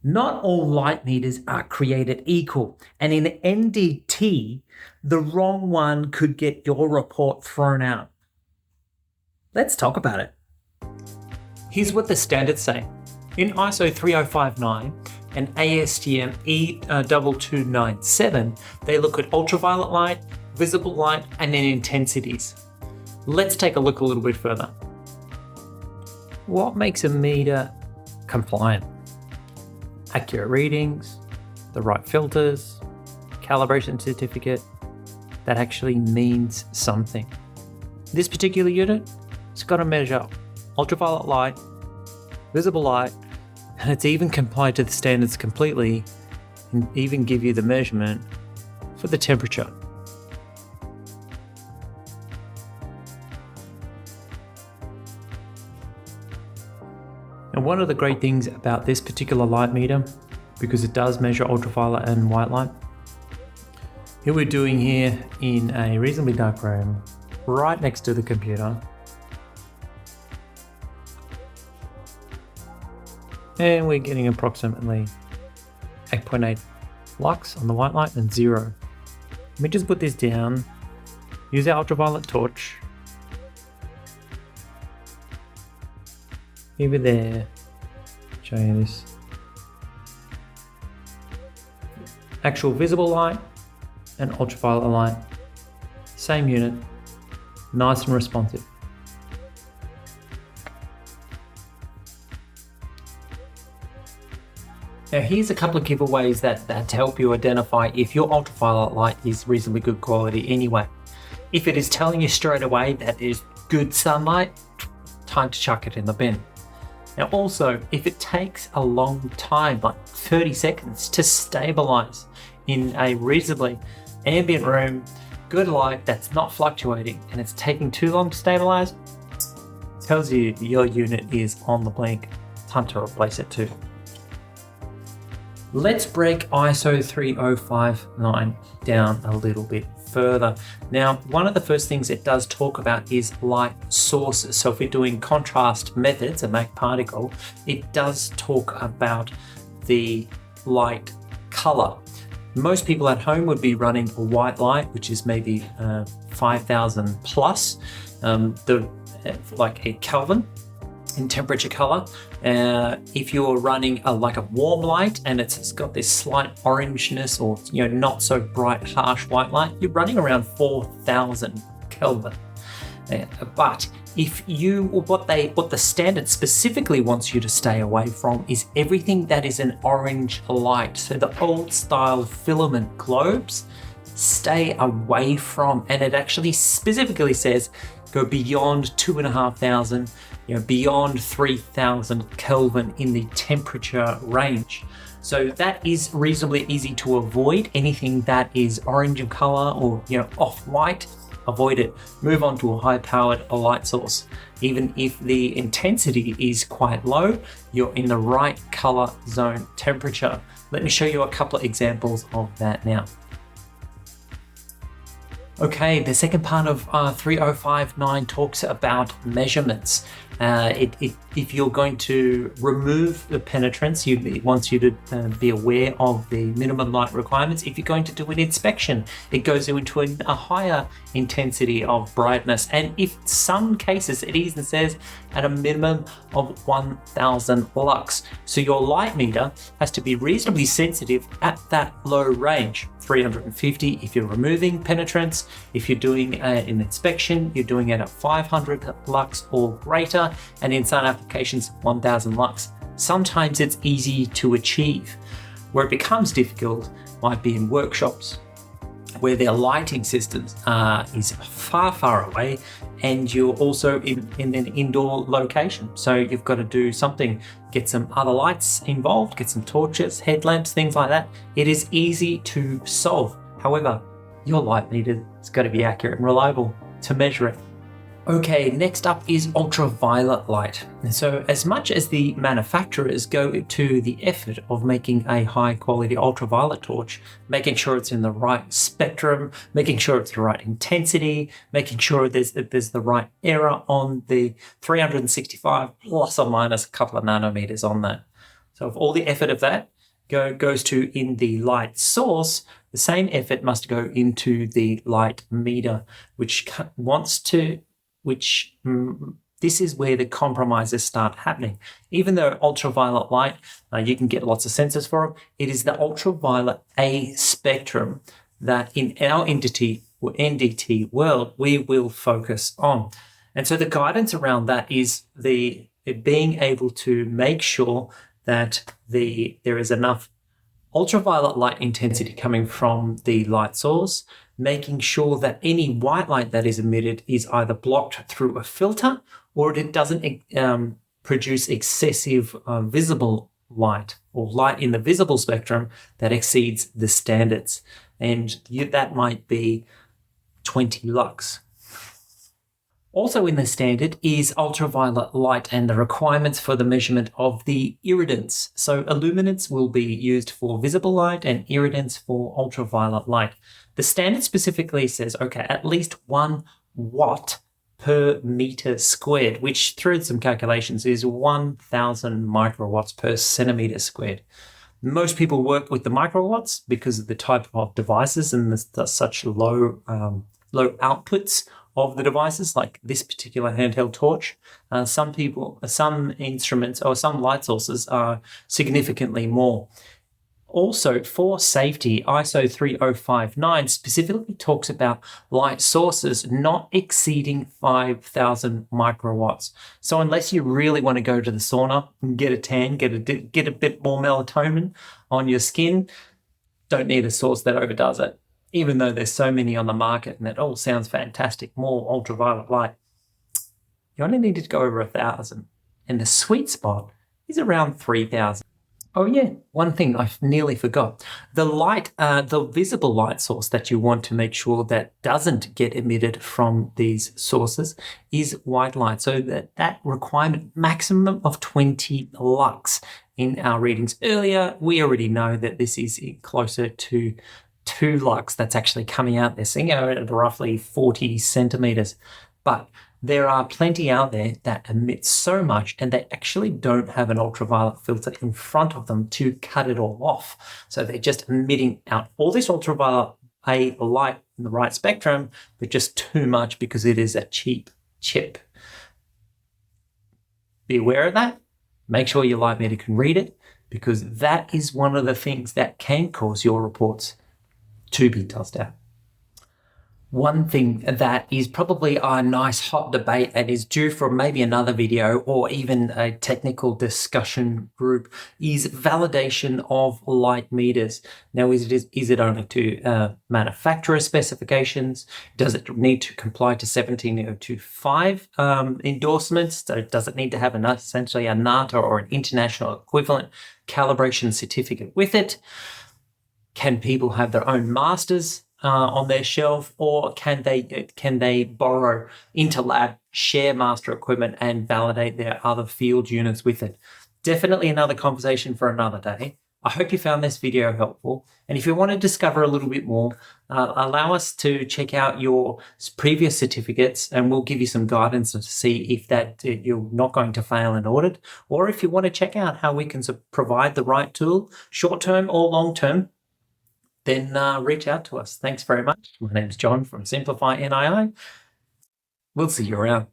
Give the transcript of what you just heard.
Not all light meters are created equal, and in NDT, the wrong one could get your report thrown out. Let's talk about it. Here's what the standards say. In ISO 3059 and ASTM E2297, they look at ultraviolet light, visible light, and then intensities. Let's take a look a little bit further. What makes a meter compliant? Accurate readings, the right filters, calibration certificate. That actually means something. This particular unit, it's got to measure ultraviolet light, visible light, and it's even complied to the standards completely and even give you the measurement for the temperature. And one of the great things about this particular light meter, because it does measure ultraviolet and white light, here we're doing here in a reasonably dark room, right next to the computer. And we're getting approximately 8.8 lux on the white light and 0. Let me just put this down, use our ultraviolet torch. Over there, show you this. Actual visible light and ultraviolet light, same unit, nice and responsive. Now here's a couple of giveaways that help you identify if your ultraviolet light is reasonably good quality anyway. If it is telling you straight away that is good sunlight, time to chuck it in the bin. Now also, if it takes a long time, like 30 seconds to stabilize in a reasonably ambient room, good light that's not fluctuating, and it's taking too long to stabilize, tells you your unit is on the blink, time to replace it too. Let's break ISO 3059 down a little bit further. Now, one of the first things it does talk about is light sources. So if we're doing contrast methods, a MAC particle, it does talk about the light color. Most people at home would be running a white light, which is maybe 5,000 plus, like a Kelvin in temperature color. If you're running like a warm light and it's got this slight orangeness or not so bright, harsh white light, you're running around 4,000 Kelvin. But what the standard specifically wants you to stay away from is everything that is an orange light. So the old style filament globes, stay away from, and it actually specifically says go beyond 2,500, beyond 3,000 Kelvin in the temperature range. So that is reasonably easy to avoid. Anything that is orange in color or off-white, avoid it. Move on to a high-powered light source. Even if the intensity is quite low, you're in the right color zone temperature. Let me show you a couple of examples of that now. Okay, the second part of 3059 talks about measurements. If you're going to remove the penetrance, it wants you to be aware of the minimum light requirements. If you're going to do an inspection, it goes into a higher intensity of brightness. And if some cases, it even says at a minimum of 1,000 lux. So your light meter has to be reasonably sensitive at that low range. 350 if you're removing penetrance. If you're doing an inspection, you're doing it at 500 lux or greater, and in some applications 1000 lux. Sometimes it's easy to achieve. Where it becomes difficult might be in workshops where their lighting systems is far away, and you're also in an indoor location. So you've got to do something, get some other lights involved, get some torches, headlamps, things like that. It is easy to solve. However, your light meter has got to be accurate and reliable to measure it. Okay, next up is ultraviolet light. So as much as the manufacturers go to the effort of making a high quality ultraviolet torch, making sure it's in the right spectrum, making sure it's the right intensity, making sure there's the right error on the 365 plus or minus a couple of nanometers on that. So of all the effort of that, goes to in the light source, the same effort must go into the light meter, this is where the compromises start happening. Even though ultraviolet light, you can get lots of sensors for them, it is the ultraviolet A spectrum that in our NDT world, we will focus on. And so the guidance around that is being able to make sure that there is enough ultraviolet light intensity coming from the light source, making sure that any white light that is emitted is either blocked through a filter or it doesn't produce excessive visible light or light in the visible spectrum that exceeds the standards. And that might be 20 lux. Also in the standard is ultraviolet light and the requirements for the measurement of the irradiance. So illuminance will be used for visible light and irradiance for ultraviolet light. The standard specifically says, okay, at least 1 watt per meter squared, which through some calculations is 1,000 microwatts per centimeter squared. Most people work with the microwatts because of the type of devices and the such low outputs of the devices, like this particular handheld torch. Some instruments or some light sources are significantly more. Also, for safety, ISO 3059 specifically talks about light sources not exceeding 5,000 microwatts. So unless you really want to go to the sauna and get a tan, get a bit more melatonin on your skin, don't need a source that overdoes it. Even though there's so many on the market and that all sounds fantastic, more ultraviolet light, you only need to go over 1,000. And the sweet spot is around 3,000. Oh yeah, one thing I nearly forgot. The visible light source that you want to make sure that doesn't get emitted from these sources is white light. So that requirement maximum of 20 lux in our readings earlier, we already know that this is closer to 2 lux that's actually coming out there, seeing at roughly 40 centimeters. But there are plenty out there that emit so much and they actually don't have an ultraviolet filter in front of them to cut it all off. So they're just emitting out all this ultraviolet A light in the right spectrum, but just too much because it is a cheap chip. Be aware of that. Make sure your light meter can read it, because that is one of the things that can cause your reports to be tossed out. One thing that is probably a nice hot debate and is due for maybe another video or even a technical discussion group is validation of light meters. Now, is it only to manufacturer specifications? Does it need to comply to 17025 endorsements? So does it need to have essentially a NATA or an international equivalent calibration certificate with it? Can people have their own masters on their shelf, or can they borrow interlab, share master equipment and validate their other field units with it? Definitely another conversation for another day. I hope you found this video helpful. And if you want to discover a little bit more, allow us to check out your previous certificates and we'll give you some guidance to see if you're not going to fail an audit, or if you want to check out how we can provide the right tool, short-term or long-term, then reach out to us. Thanks very much. My name's John from Simplifi NII. We'll see you around.